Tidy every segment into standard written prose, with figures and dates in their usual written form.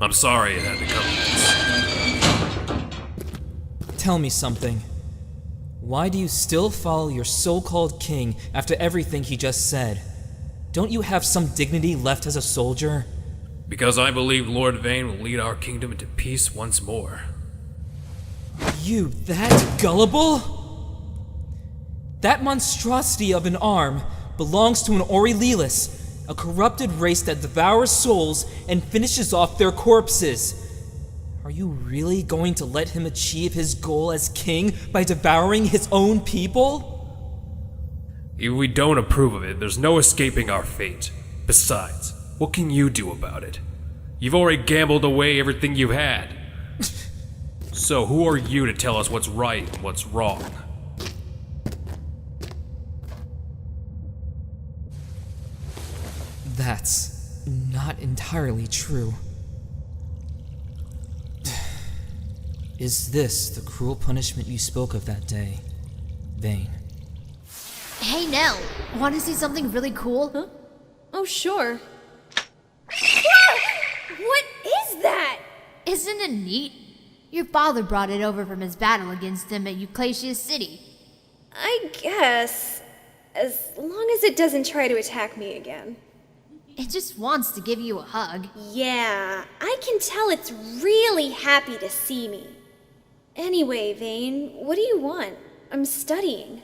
I'm sorry it had to come to this. Tell me something. Why do you still follow your so-called king after everything he just said? Don't you have some dignity left as a soldier? Because I believe Lord Vayne will lead our kingdom into peace once more. You that gullible? That monstrosity of an arm belongs to an Aurelius, a corrupted race that devours souls and finishes off their corpses. Are you really going to let him achieve his goal as king by devouring his own people? If we don't approve of it, there's no escaping our fate. Besides, what can you do about it? You've already gambled away everything you had. So who are you to tell us what's right and what's wrong? That's not entirely true. Is this the cruel punishment you spoke of that day, Vayne? Hey, Nell, want to see something really cool? Huh? Oh, sure. What is that? Isn't it neat? Your father brought it over from his battle against him at Euclatius City. I guess, as long as it doesn't try to attack me again. It just wants to give you a hug. Yeah, I can tell it's really happy to see me. Anyway, Vayne, what do you want? I'm studying.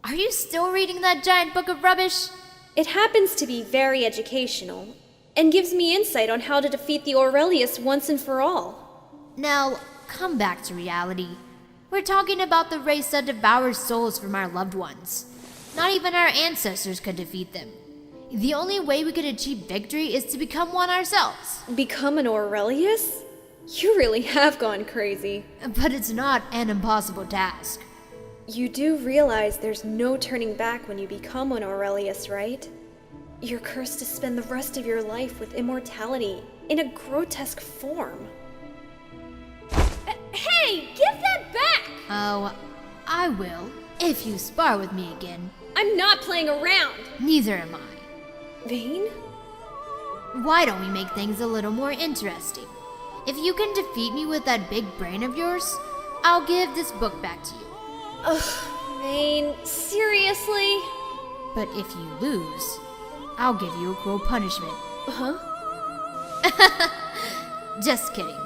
Are you still reading that giant book of rubbish? It happens to be very educational, and gives me insight on how to defeat the Aurelius once and for all. Nell, come back to reality. We're talking about the race that devours souls from our loved ones. Not even our ancestors could defeat them. The only way we could achieve victory is to become one ourselves. Become an Aurelius? You really have gone crazy. But it's not an impossible task. You do realize there's no turning back when you become an Aurelius, right? You're cursed to spend the rest of your life with immortality in a grotesque form. Hey, give that back! Oh, I will, if you spar with me again. I'm not playing around! Neither am I. Vayne? Why don't we make things a little more interesting? If you can defeat me with that big brain of yours, I'll give this book back to you. Ugh, Vayne, seriously? But if you lose, I'll give you a cruel punishment. Huh? Just kidding.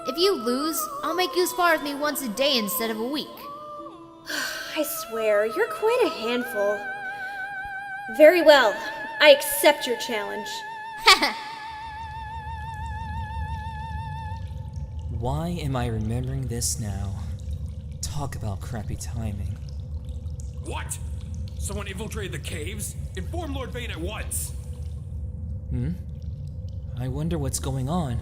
If you lose, I'll make you spar with me once a day instead of a week. I swear, you're quite a handful. Very well, I accept your challenge. Why am I remembering this now? Talk about crappy timing. What? Someone infiltrated the caves? Inform Lord Vayne at once! I wonder what's going on.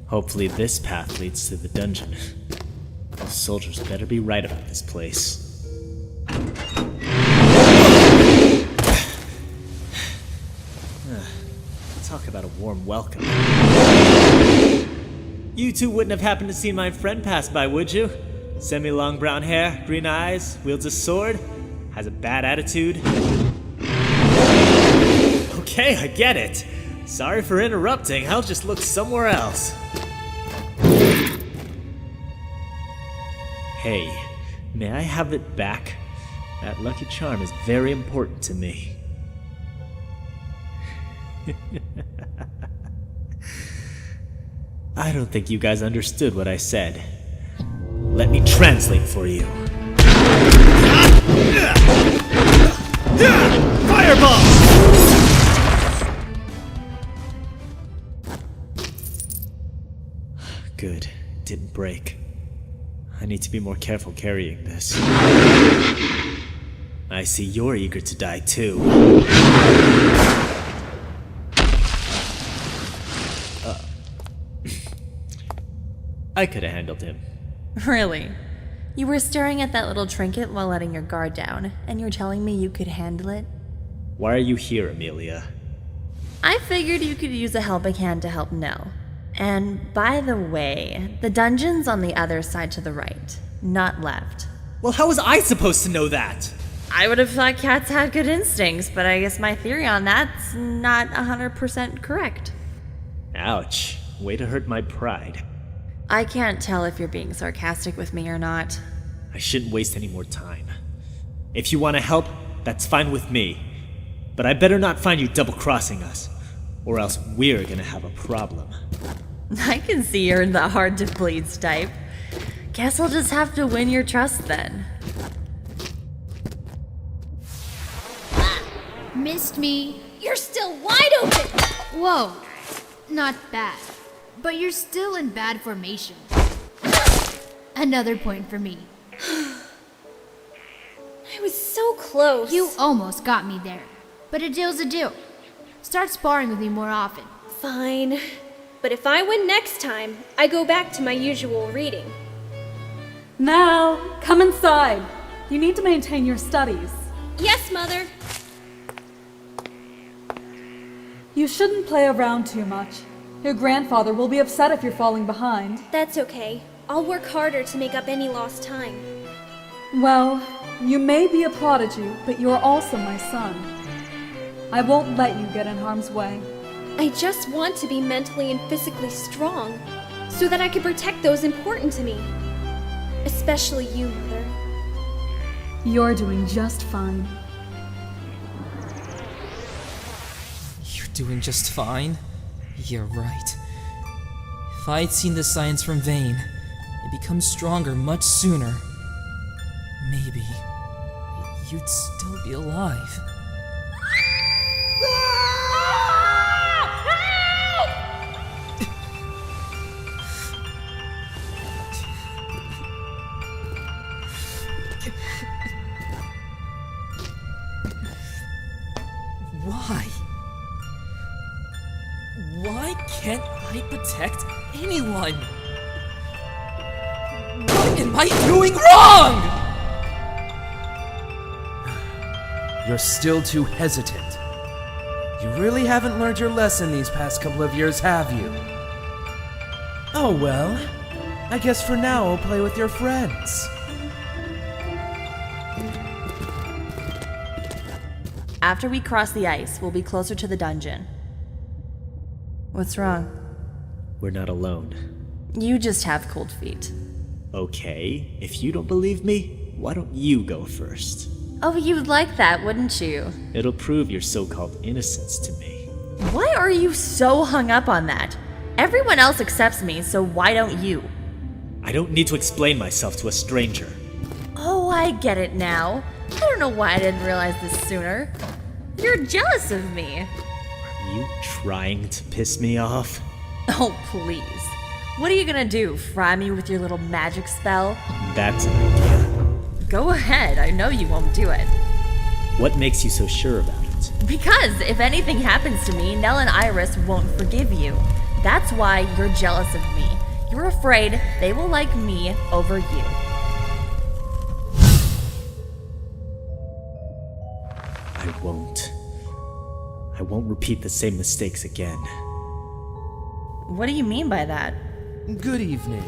Hopefully this path leads to the dungeon. The soldiers better be right about this place. Talk about a warm welcome. You two wouldn't have happened to see my friend pass by, would you? Semi-long brown hair, green eyes, wields a sword, has a bad attitude. Okay, I get it. Sorry for interrupting, I'll just look somewhere else. Hey, may I have it back? That lucky charm is very important to me. I don't think you guys understood what I said. Let me translate for you. Fireball! Good. It didn't break. I need to be more careful carrying this. I see you're eager to die too. I could have handled him. Really? You were staring at that little trinket while letting your guard down, and you're telling me you could handle it? Why are you here, Amelia? I figured you could use a helping hand to help Nell. And by the way, the dungeon's on the other side to the right, not left. Well, how was I supposed to know that? I would have thought cats had good instincts, but I guess my theory on that's not 100% correct. Ouch. Way to hurt my pride. I can't tell if you're being sarcastic with me or not. I shouldn't waste any more time. If you want to help, that's fine with me. But I better not find you double-crossing us, or else we're gonna have a problem. I can see you're the hard-to-please type. Guess I'll just have to win your trust then. Missed me. You're still wide open! Whoa. Not bad. But you're still in bad formation. Another point for me. I was so close. You almost got me there. But a deal's a deal. Start sparring with me more often. Fine. But if I win next time, I go back to my usual reading. Now, come inside. You need to maintain your studies. Yes, Mother. You shouldn't play around too much. Your grandfather will be upset if you're falling behind. That's okay. I'll work harder to make up any lost time. Well, you may be a prodigy, but you're also my son. I won't let you get in harm's way. I just want to be mentally and physically strong, so that I can protect those important to me. Especially you, Mother. You're doing just fine. You're doing just fine? You're right. If I had seen the signs from Vayne, and become stronger much sooner, maybe you'd still be alive. Why? Why can't I protect anyone? What am I doing wrong? You're still too hesitant. You really haven't learned your lesson these past couple of years, have you? Oh well, I guess for now I'll play with your friends. After we cross the ice, we'll be closer to the dungeon. What's wrong? We're not alone. You just have cold feet. Okay, if you don't believe me, why don't you go first? Oh, you'd like that, wouldn't you? It'll prove your so-called innocence to me. Why are you so hung up on that? Everyone else accepts me, so why don't you? I don't need to explain myself to a stranger. Oh, I get it now. I don't know why I didn't realize this sooner. You're jealous of me. Are you trying to piss me off? Oh, please. What are you gonna do, fry me with your little magic spell? That's an idea. Go ahead, I know you won't do it. What makes you so sure about it? Because if anything happens to me, Nell and Iris won't forgive you. That's why you're jealous of me. You're afraid they will like me over you. I won't repeat the same mistakes again. What do you mean by that? Good evening.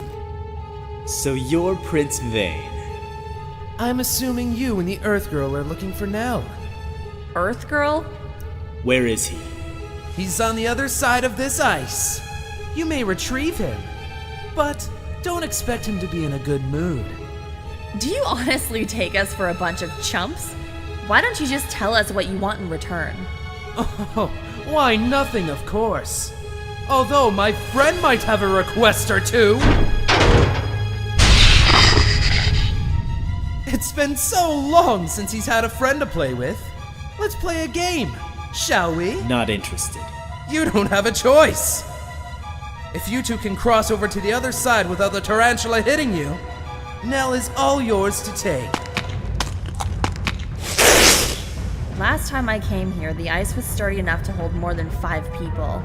So you're Prince Vayne. I'm assuming you and the Earth Girl are looking for Nell. Earth Girl? Where is he? He's on the other side of this ice. You may retrieve him, but don't expect him to be in a good mood. Do you honestly take us for a bunch of chumps? Why don't you just tell us what you want in return? Oh, why nothing, of course. Although my friend might have a request or two. It's been so long since he's had a friend to play with. Let's play a game, shall we? Not interested. You don't have a choice. If you two can cross over to the other side without the tarantula hitting you, Nell is all yours to take. Last time I came here, the ice was sturdy enough to hold more than 5 people.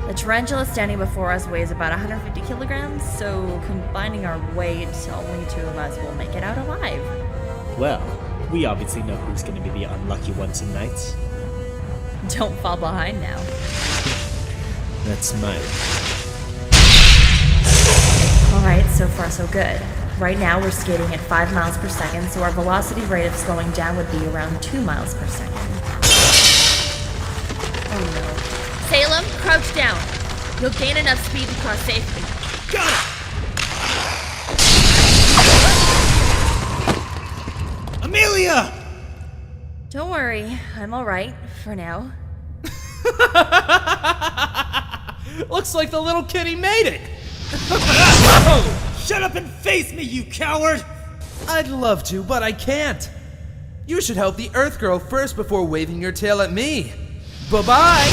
The tarantula standing before us weighs about 150 kilograms, so combining our weight, only 2 of us will make it out alive. Well, we obviously know who's going to be the unlucky one tonight. Don't fall behind now. That's mine. Alright, so far so good. Right now we're skating at 5 miles per second, so our velocity rate of slowing down would be around 2 miles per second. Oh no. Salem, crouch down. You'll gain enough speed to cross safely. Got it! Amelia! Don't worry, I'm alright, for now. Looks like the little kitty made it! Shut up and face me, you coward! I'd love to, but I can't. You should help the Earth Girl first before waving your tail at me. Bye-bye!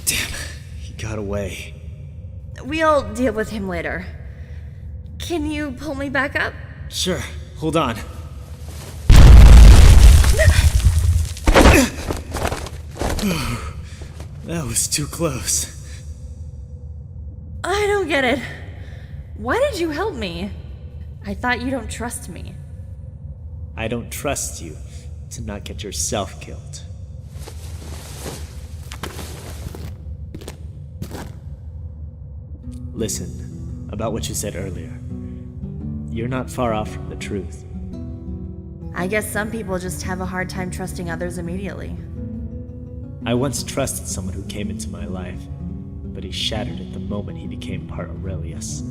Damn, he got away. We'll deal with him later. Can you pull me back up? Sure, hold on. That was too close. I don't get it. Why did you help me? I thought you don't trust me. I don't trust you to not get yourself killed. Listen, about what you said earlier. You're not far off from the truth. I guess some people just have a hard time trusting others immediately. I once trusted someone who came into my life, but he shattered it the moment he became part Aurelius.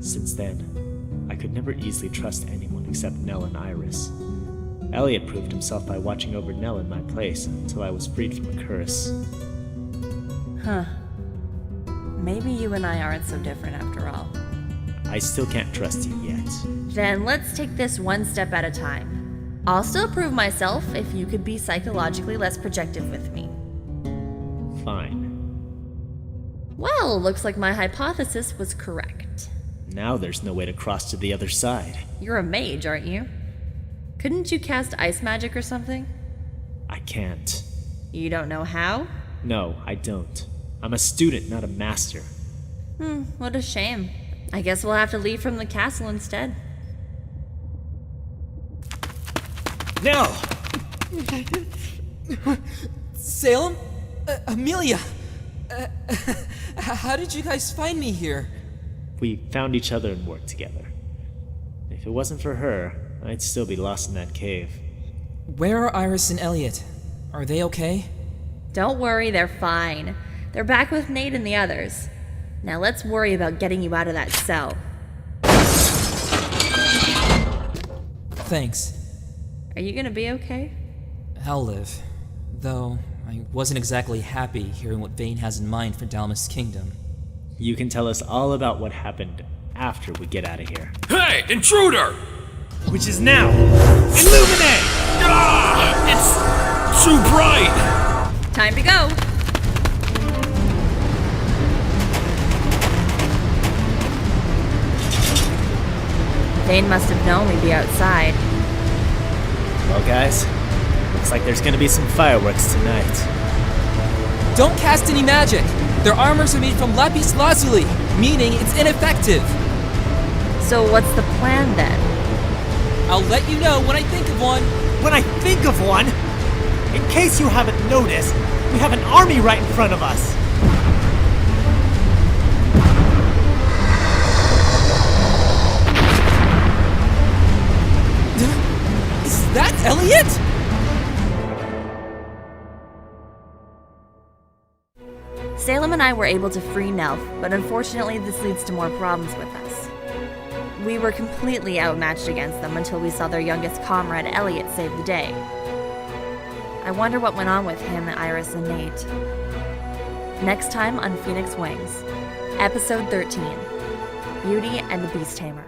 Since then, I could never easily trust anyone except Nell and Iris. Elliot proved himself by watching over Nell in my place until I was freed from a curse. Huh. Maybe you and I aren't so different after all. I still can't trust you yet. Then let's take this one step at a time. I'll still prove myself if you could be psychologically less projective with me. Fine. Well, looks like my hypothesis was correct. Now there's no way to cross to the other side. You're a mage, aren't you? Couldn't you cast ice magic or something? I can't. You don't know how? No, I don't. I'm a student, not a master. What a shame. I guess we'll have to leave from the castle instead. Nell! Salem? Amelia! How did you guys find me here? We found each other and worked together. If it wasn't for her, I'd still be lost in that cave. Where are Iris and Elliot? Are they okay? Don't worry, they're fine. They're back with Nate and the others. Now let's worry about getting you out of that cell. Thanks. Are you gonna be okay? I'll live. Though, I wasn't exactly happy hearing what Vayne has in mind for Dalmas' kingdom. You can tell us all about what happened after we get out of here. Hey, intruder! Which is now! Illuminate! Ah, it's too bright! Time to go! Vayne must have known we'd be outside. Well, guys, looks like there's gonna be some fireworks tonight. Don't cast any magic! Their armors are made from lapis lazuli, meaning it's ineffective. So what's the plan then? I'll let you know when I think of one. When I think of one, in case you haven't noticed, we have an army right in front of us. Is that Elliot? Salem and I were able to free Nell, but unfortunately this leads to more problems with us. We were completely outmatched against them until we saw their youngest comrade, Elliot, save the day. I wonder what went on with him, Iris, and Nate. Next time on Phoenix Wings, Episode 13, Beauty and the Beast Tamer.